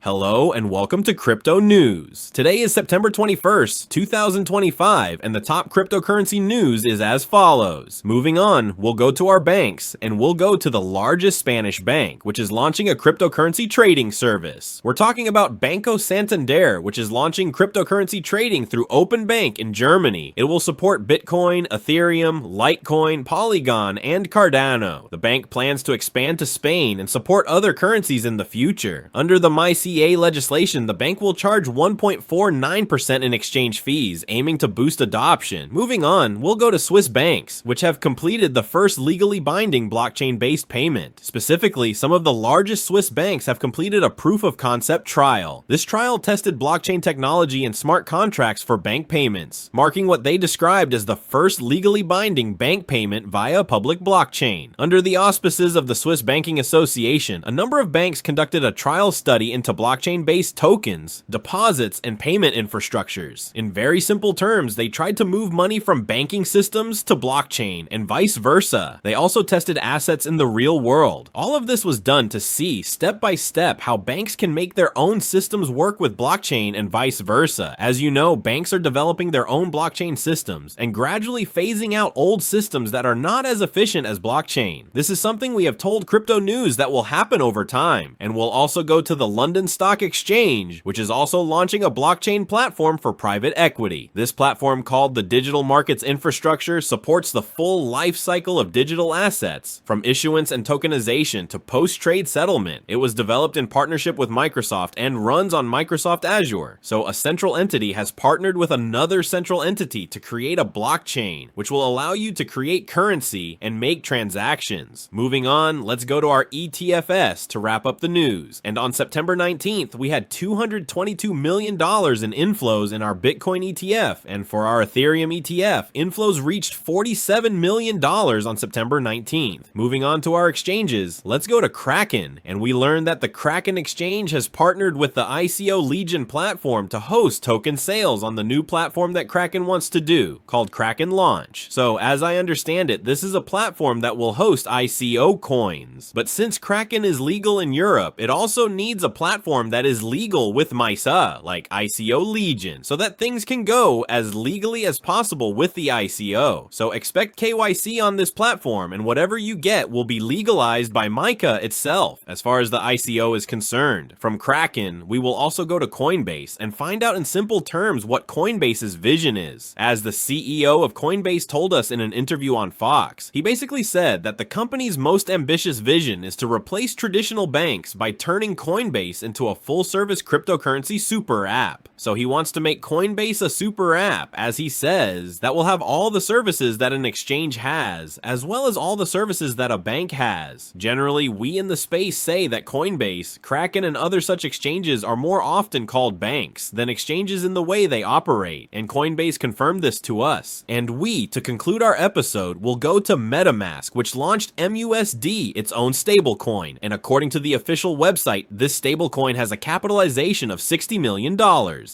Hello and welcome to Crypto News. Today is September 21st, 2025, and the top cryptocurrency news is as follows. Moving on, we'll go to our banks, and we'll go to the largest Spanish bank, which is launching a cryptocurrency trading service. We're talking about Banco Santander, which is launching cryptocurrency trading through Openbank in Germany. It will support Bitcoin, Ethereum, Litecoin, Polygon, and Cardano. The bank plans to expand to Spain and support other currencies in the future. Under the MiCA legislation, the bank will charge 1.49% in exchange fees, aiming to boost adoption. Moving on, we'll go to Swiss banks, which have completed the first legally binding blockchain-based payment. Specifically, some of the largest Swiss banks have completed a proof-of-concept trial. This trial tested blockchain technology and smart contracts for bank payments, marking what they described as the first legally binding bank payment via a public blockchain. Under the auspices of the Swiss Banking Association, a number of banks conducted a trial study into blockchain-based tokens, deposits, and payment infrastructures. In very simple terms, they tried to move money from banking systems to blockchain and vice versa. They also tested assets in the real world. All of this was done to see step by step how banks can make their own systems work with blockchain and vice versa. As you know, banks are developing their own blockchain systems and gradually phasing out old systems that are not as efficient as blockchain. This is something we have told Crypto News that will happen over time, and we'll also go to the London Stock Exchange, which is also launching a blockchain platform for private equity. This platform, called the Digital Markets Infrastructure, supports the full life cycle of digital assets, from issuance and tokenization to post-trade settlement. It was developed in partnership with Microsoft and runs on Microsoft Azure. So a central entity has partnered with another central entity to create a blockchain, which will allow you to create currency and make transactions. Moving on, let's go to our ETFs to wrap up the news. And on September 19th, we had $222 million in inflows in our Bitcoin ETF, and for our Ethereum ETF, inflows reached $47 million on September 19th. Moving on to our exchanges, let's go to Kraken, and we learned that the Kraken exchange has partnered with the ICO Legion platform to host token sales on the new platform that Kraken wants to do, called Kraken Launch. So as I understand it, this is a platform that will host ICO coins. But since Kraken is legal in Europe, it also needs a platform that is legal with MiCA, like ICO Legion, so that things can go as legally as possible with the ICO. So expect KYC on this platform, and whatever you get will be legalized by MiCA itself, as far as the ICO is concerned. From Kraken, we will also go to Coinbase and find out in simple terms what Coinbase's vision is. As the CEO of Coinbase told us in an interview on Fox, he basically said that the company's most ambitious vision is to replace traditional banks by turning Coinbase into a full-service cryptocurrency super app. So he wants to make Coinbase a super app, as he says, that will have all the services that an exchange has, as well as all the services that a bank has. Generally, we in the space say that Coinbase, Kraken, and other such exchanges are more often called banks than exchanges in the way they operate, and Coinbase confirmed this to us. And we, to conclude our episode, will go to MetaMask, which launched MUSD, its own stablecoin, and according to the official website, this stablecoin has a capitalization of $60 million.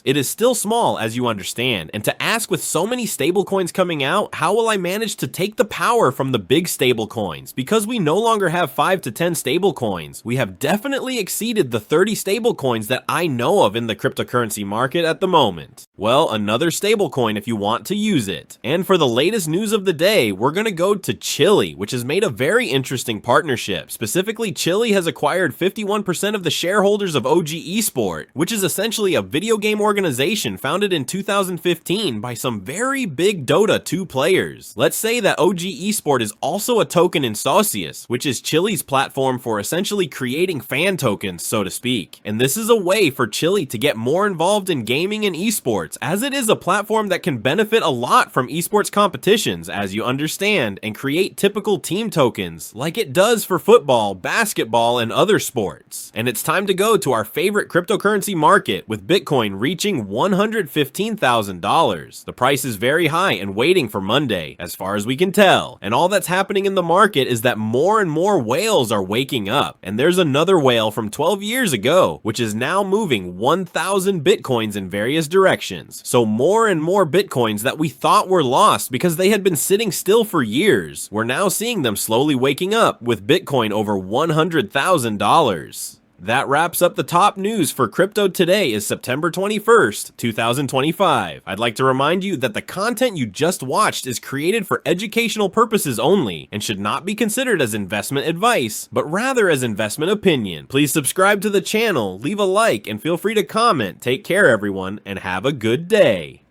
It is still small, as you understand, and to ask, with so many stablecoins coming out, how will I manage to take the power from the big stablecoins? Because we no longer have 5 to 10 stablecoins, we have definitely exceeded the 30 stablecoins that I know of in the cryptocurrency market at the moment. Well, another stablecoin if you want to use it. And for the latest news of the day, we're gonna go to Chiliz, which has made a very interesting partnership. Specifically, Chiliz has acquired 51% of the shareholders of OG Esport, which is essentially a video game organization founded in 2015 by some very big Dota 2 players. Let's say that OG Esport is also a token in Socius, which is Chiliz's platform for essentially creating fan tokens, so to speak. And this is a way for Chiliz to get more involved in gaming and esports, as it is a platform that can benefit a lot from esports competitions, as you understand, and create typical team tokens, like it does for football, basketball, and other sports. And it's time to go to our favorite cryptocurrency market, with Bitcoin reaching $115,000. The price is very high and waiting for Monday, as far as we can tell. And all that's happening in the market is that more and more whales are waking up. And there's another whale from 12 years ago, which is now moving 1,000 Bitcoins in various directions. So more and more Bitcoins that we thought were lost because they had been sitting still for years, we're now seeing them slowly waking up, with Bitcoin over $100,000. That wraps up the top news for crypto. Today is September 21st, 2025. I'd like to remind you that the content you just watched is created for educational purposes only and should not be considered as investment advice, but rather as investment opinion. Please subscribe to the channel, leave a like, and feel free to comment. Take care, everyone, and have a good day.